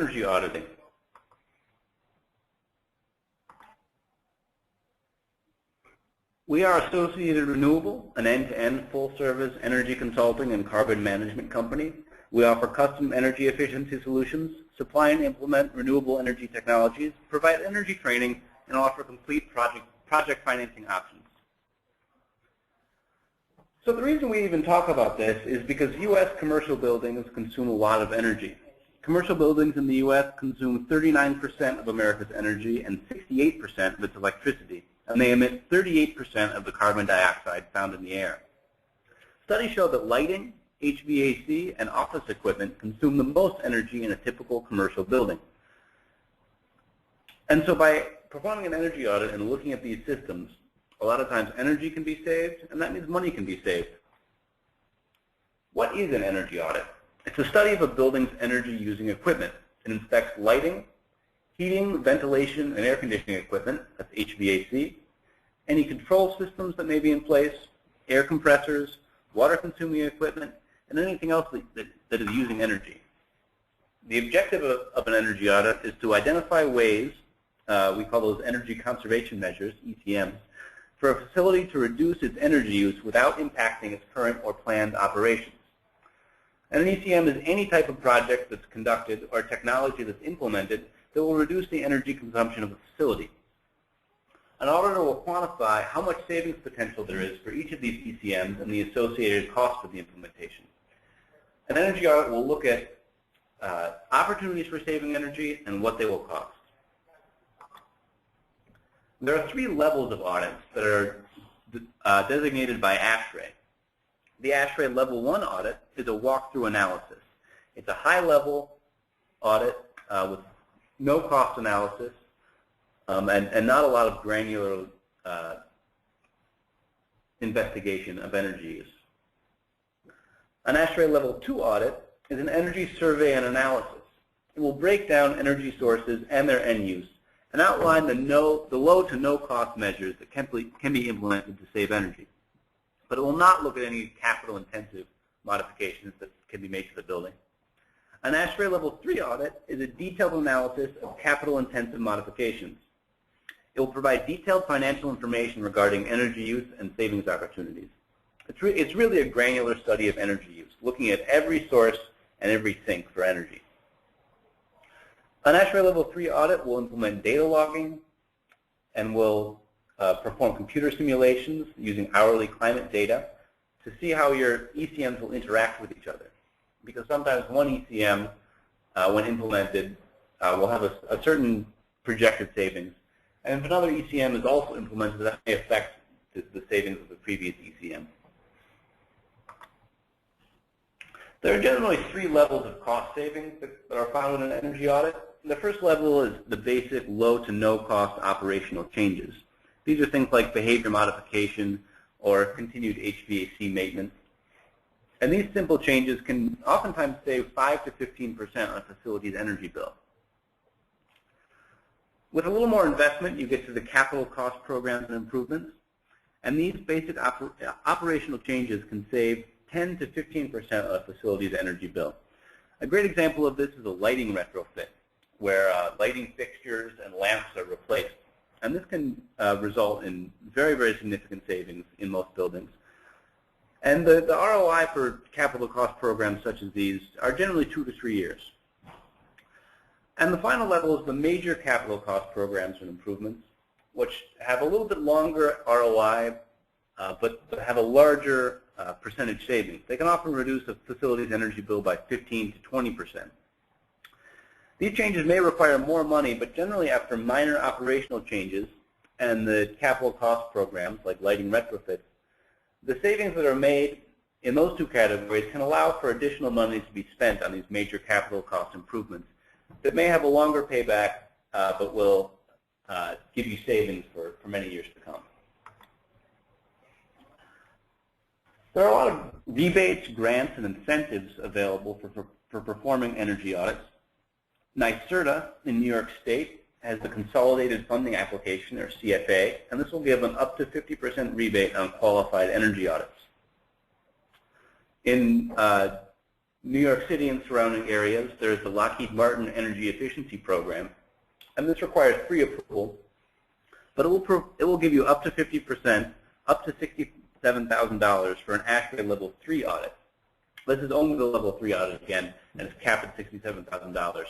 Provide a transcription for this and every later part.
energy auditing? We are Associated Renewable, an end-to-end full-service energy consulting and carbon management company. We offer custom energy efficiency solutions, supply and implement renewable energy technologies, provide energy training, and offer complete project financing options. So the reason we even talk about this is because U.S. commercial buildings consume a lot of energy. Commercial buildings in the U.S. consume 39% of America's energy and 68% of its electricity, and they emit 38% of the carbon dioxide found in the air. Studies show that lighting, HVAC, and office equipment consume the most energy in a typical commercial building. And so by performing an energy audit and looking at these systems, a lot of times energy can be saved, and that means money can be saved. What is an energy audit? It's a study of a building's energy-using equipment. It inspects lighting, heating, ventilation, and air conditioning equipment, that's HVAC, any control systems that may be in place, air compressors, water-consuming equipment, and anything else that is using energy. The objective of an energy audit is to identify ways, we call those energy conservation measures, ECMs, for a facility to reduce its energy use without impacting its current or planned operations. And an ECM is any type of project that's conducted or technology that's implemented that will reduce the energy consumption of a facility. An auditor will quantify how much savings potential there is for each of these ECMs and the associated cost of the implementation. An energy audit will look at opportunities for saving energy and what they will cost. There are 3 levels of audits that are designated by ASHRAE. The ASHRAE Level 1 audit is a walkthrough analysis. It's a high-level audit with no cost analysis and not a lot of granular investigation of energy use. An ASHRAE Level 2 audit is an energy survey and analysis. It will break down energy sources and their end use and outline the low to no cost measures that can be implemented to save energy. But it will not look at any capital-intensive modifications that can be made to the building. An ASHRAE Level 3 audit is a detailed analysis of capital-intensive modifications. It will provide detailed financial information regarding energy use and savings opportunities. It's really a granular study of energy use, looking at every source and every sink for energy. An ASHRAE Level 3 audit will implement data logging and will perform computer simulations using hourly climate data to see how your ECMs will interact with each other. Because sometimes one ECM, when implemented, will have a certain projected savings. And if another ECM is also implemented, that may affect the savings of the previous ECM. There are generally 3 levels of cost savings that are found in an energy audit. The first level is the basic low to no cost operational changes. These are things like behavior modification or continued HVAC maintenance. And these simple changes can oftentimes save 5 to 15% on a facility's energy bill. With a little more investment, you get to the capital cost programs and improvements. And these basic operational changes can save 10 to 15% of a facility's energy bill. A great example of this is a lighting retrofit, where lighting fixtures and lamps are replaced. And this can result in very, very significant savings in most buildings. And the ROI for capital cost programs such as these are generally 2 to 3 years. And the final level is the major capital cost programs and improvements, which have a little bit longer ROI, but have a larger percentage savings. They can often reduce a facility's energy bill by 15 to 20%. These changes may require more money, but generally after minor operational changes and the capital cost programs like lighting retrofits, the savings that are made in those 2 categories can allow for additional money to be spent on these major capital cost improvements that may have a longer payback, but will give you savings for many years to come. There are a lot of rebates, grants, and incentives available for performing energy audits. NYSERDA in New York State has the Consolidated Funding Application, or CFA, and this will give an up to 50% rebate on qualified energy audits. In New York City and surrounding areas, there's the Lockheed Martin Energy Efficiency Program, and this requires pre-approval, but it will give you up to 50%, up to $67,000 for an ASHRAE Level 3 audit. This is only the Level 3 audit again, and it's capped at $67,000.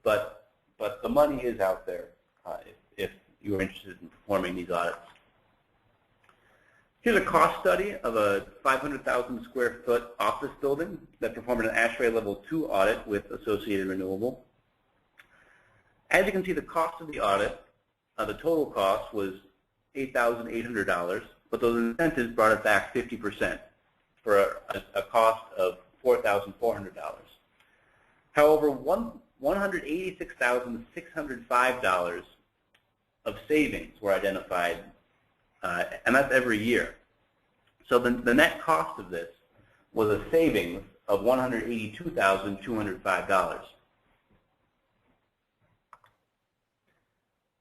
But the money is out there if you are interested in performing these audits. Here's a cost study of a 500,000 square foot office building that performed an ASHRAE Level 2 audit with Associated Renewable. As you can see, the cost of the audit, the total cost was $8,800, but those incentives brought it back 50% for a cost of $4,400. However, $186,605 of savings were identified, and that's every year. So the net cost of this was a savings of $182,205.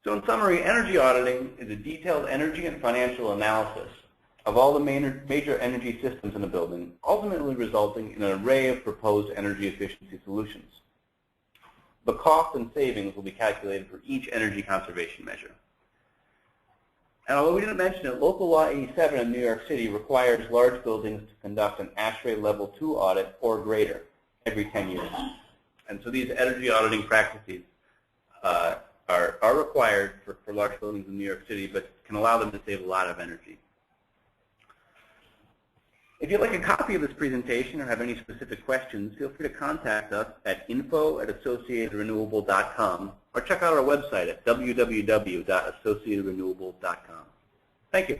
So in summary, energy auditing is a detailed energy and financial analysis of all the major energy systems in a building, ultimately resulting in an array of proposed energy efficiency solutions. The cost and savings will be calculated for each energy conservation measure. And although we didn't mention it, Local Law 87 in New York City requires large buildings to conduct an ASHRAE Level 2 audit or greater every 10 years. And so these energy auditing practices are required for large buildings in New York City, but can allow them to save a lot of energy. If you'd like a copy of this presentation or have any specific questions, feel free to contact us at info@associatedrenewable.com or check out our website at www.associatedrenewable.com. Thank you.